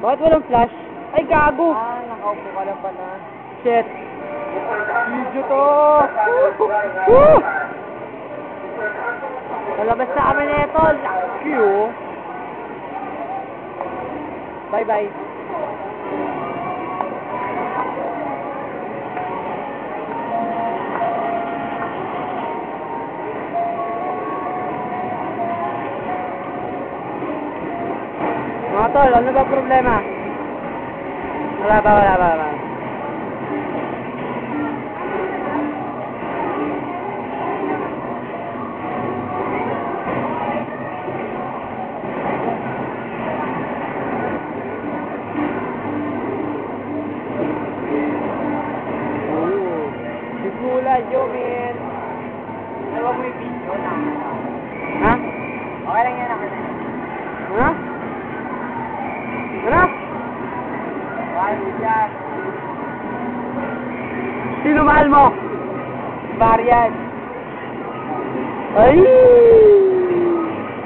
Bakit walang flash? Ay, gago! Ah, nakaupo ka lang pala. Shit! Video to! Woo! Palabas na kami nito! Lucky, oh! Bye-bye! Mga tol, ano ba problema? Wala ba. Sigula, Jomin. Ano mo yung video na? Ha? Okay lang yan, okay lang yan. Ano? Ano? Okay mo dyan. Sino mahal mo? Marian. Ay!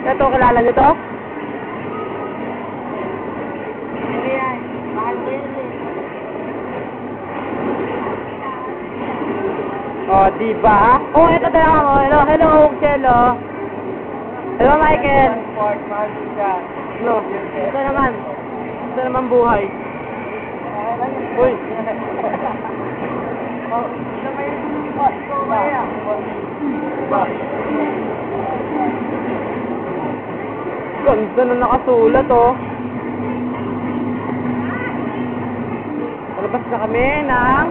Ito, kilala niyo to? Hindi yan. Mahal mo yun eh. Oh, diba? Oh, ito talaga mo. Hello, Cello. Hello, Michael. Sport, mahal mo siya. No, ito naman. Ito naman buhay. Uy. Oh, ito may sport ko kaya. Ganda na nakasulat, oh. Palabas na kami ng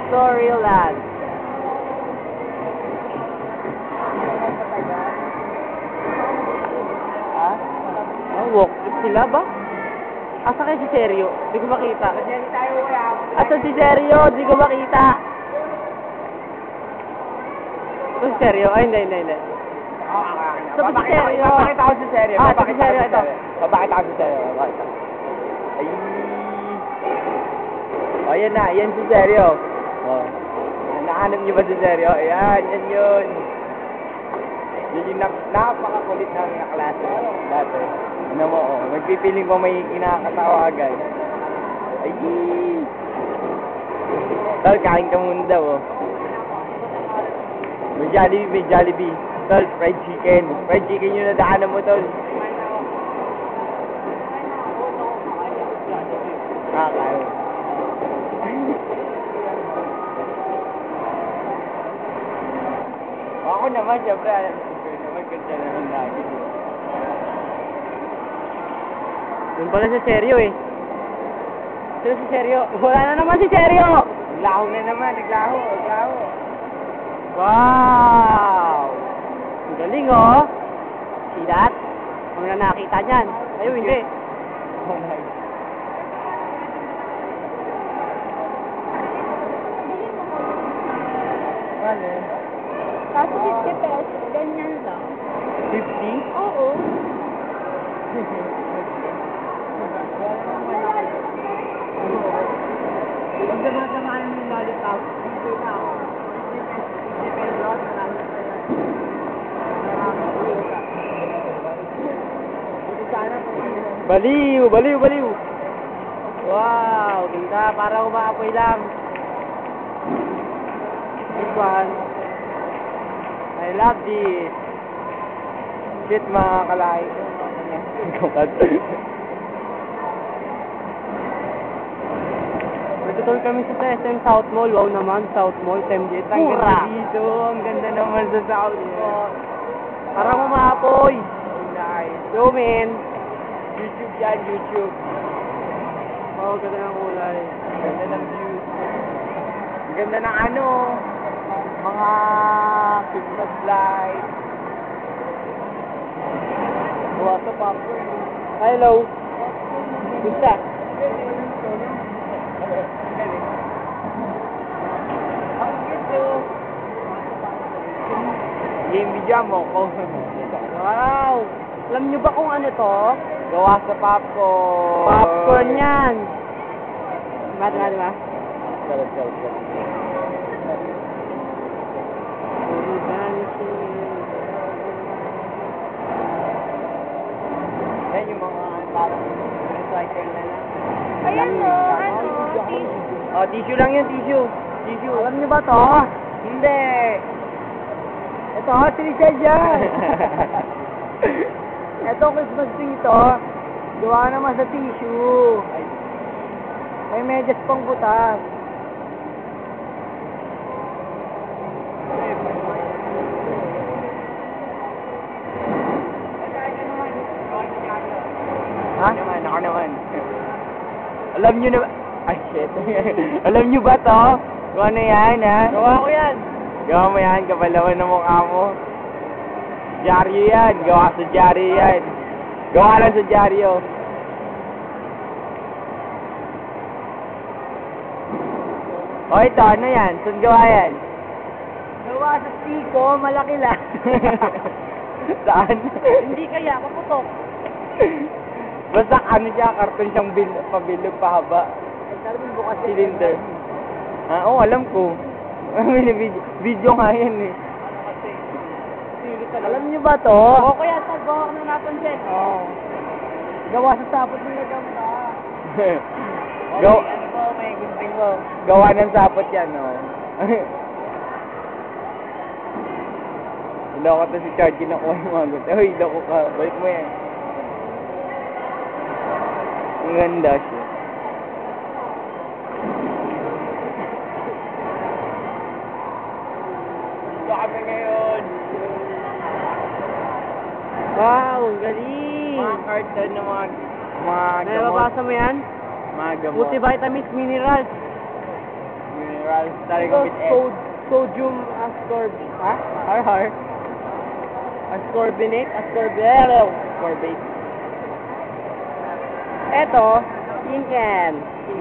Storyland. Ha? Oh, walk trip sila ba? Asa kayo si Seryo? Di ko makita. Kasi tayo wala. Asan si Seryo? Di ko makita. Ito si Seryo? Ay, hindi. Ito si Seryo. Papakita ko si Seryo. Ah, ito si Seryo, ito. Papakita ko si Seryo. Ay. O, yan na. Yan si Seryo. O. Nahanap niyo ba si Seryo? Ayan, yan yun. Yun yung napakakulit namin na klase dati. Ano mo, nagpipiling ko may kinakatawagan. Ay! Tol, kain ka muna daw, oh. May Jollibee. Tol, fried chicken. Fried chicken yung nadaanan mo, tol. Ah, kain. Ako naman, syempre, alam ko naman, ganda naman lagi. Yun pala si Seryo, eh. Sino si Seryo? Wala na naman si Seryo! Naglaho na naman, naglaho. Wow! Ang galing, oh. See that? Kung na nakita niyan. Ayaw, hindi. Oh my. Ano? Kaso 50 pesos, ganyan lang. 50? Oo. Pag naman ng lollipop, dito na ako. 50 pesos, marami pa yan. Baliw! Wow! Ganda, parang umaapoy lang. This one. I love this. Shit, mga kalahin. Nagtutul kami sa SM South Mall. Wow naman, South Mall, Temjet. Ang ganda dito. Ang ganda naman sa South Mall. Parang umaapoy. Nice. Zoom in. YouTube yan, YouTube. Wow, ganda ng kulay. Ganda ng views. Ganda ng ano, mga Christmas lights. Water popcorn. Hello. Gusta? Game video mo ko. Wow! Alam nyo ba kung ano to? Gawa sa popcorn. Popcorn yan. Diba? Sarap. parang recycle na lang. Ayan o, tissue. Oh, tissue lang yun, tissue. Tissue. Alam niyo ba to? Hindi. Ito, si Richard yan. Ito, Christmas tree ito. Gawa naman sa tissue. May medyas pang butas. Ha? Ako naman. Alam nyo na ba? Ay, shit. Alam nyo ba to? Kung ano yan, ha? Gawa ko yan. Gawa mo yan, kapalawan ng mukha mo. Dyaryo yan. Gawa sa dyaryo yan. Gawa lang sa dyaryo. O ito, ano yan? Saan gawa yan? Gawa sa tiko, malaki lang. Saan? Hindi kaya, paputok. Basta ano siya, karton siyang pabilog pahaba. Ay, sabi bukas Cylinder. Ah, oo, alam ko. Video nga yan eh. Alam niyo ba to? Oo, kuya, tago ako nang napansin. Oo. Gawa sa sapot ng nagamba. Gawa, Ano po, may gunting po. gawa ng sapot yan, oh. Loko to si Chard, kinukuha yung mga gusto. Uy, loko ka. Balik mo yan. Ang ganda siya. Dito kami ngayon. Wow, ang galing. Mga carton ng mga May gamot. mabasa mo yan? Mga gamot. Multivitamins, minerals. Minerals. Talaga Ito, with F. sodium ascorbate. Ha? Har. Ascorbinate, ascorbate. Ito, Incan.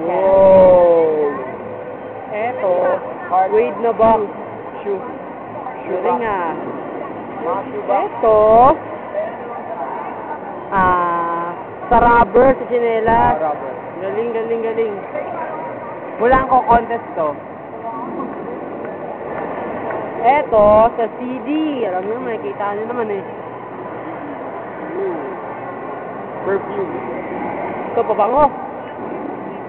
Wow! Ito, Wade na box. Shoe. Galing ah. Mga tuba. Ito, sa rubber, sa chinelas. Rubber. Galing. Walang ko contest to. Eto, sa CD. Alam nyo, makikita nyo naman eh. Perfume. Ito, pabango.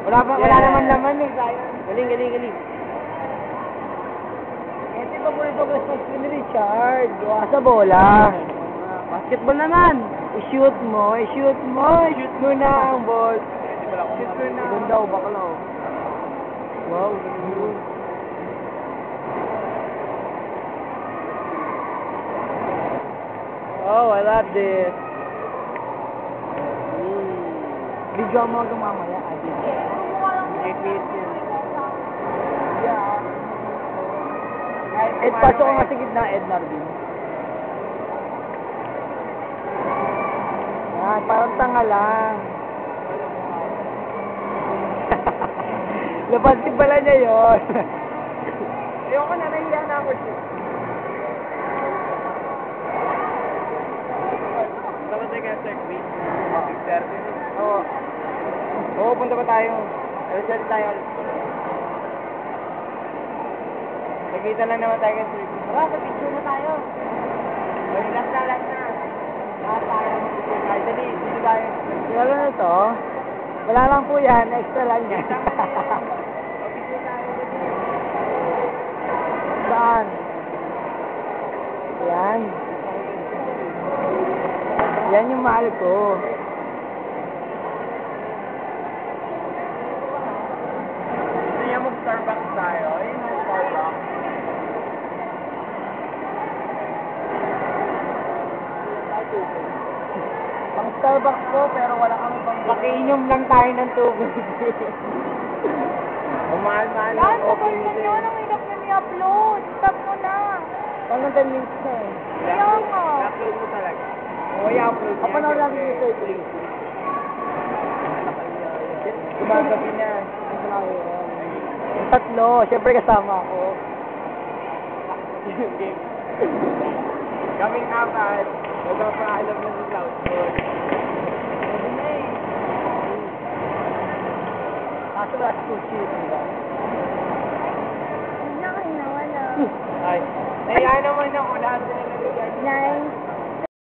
Wala Yeah. naman laman eh. Galing. Ito yung paborito Christmas tree ni Richard. Gawa sa bola. Basketball naman. I-shoot mo na ang ball. Shoot mo na. Ganda o, bakla o. Wow, ganda. Oh, I love this. Video mo hanggang mamaya. Adi. 8 minutes yun. Ed, pasok ko nga sa gitna, Ed Marvin. Yan, parang tanga lang. Lapansin pala niya yun. Ayoko na, nahiya na ako siya. Dapat tayo kaya circuit. Oo. Oo, punta pa tayo. Resort tayo. Nakita lang naman tayo kaya circuit. Tara, sa picture na tayo. Last na. Lahat tayo. Ay, dali. Dito tayo. Lalo na ito, wala lang po yan, extra lang yan. Saan? Yan. Yan yung mahal ko. Gusto niya mag-Starbucks tayo. Ayun ang Starbucks. Pang Starbucks ko, pero wala kami pang... Makiinom lang tayo ng tubig. Umahal-mahal Yan, ang kapal okay na nyo. Anong hirap na ni-upload? Stop mo na. Pang 10 minutes na eh. Kaya nga. I-upload mo talaga. Oo, i-upload niya. Ako na lang dito ito yung Gumagabi na. Tatlo, syempre kasama ako. Kaming apat. Nagpapaalam na sa Southport. Kaso last two shoot, diba? Huwag na kayo nawala. Ay. Naya naman ako. Lahat sila nagagano. 9,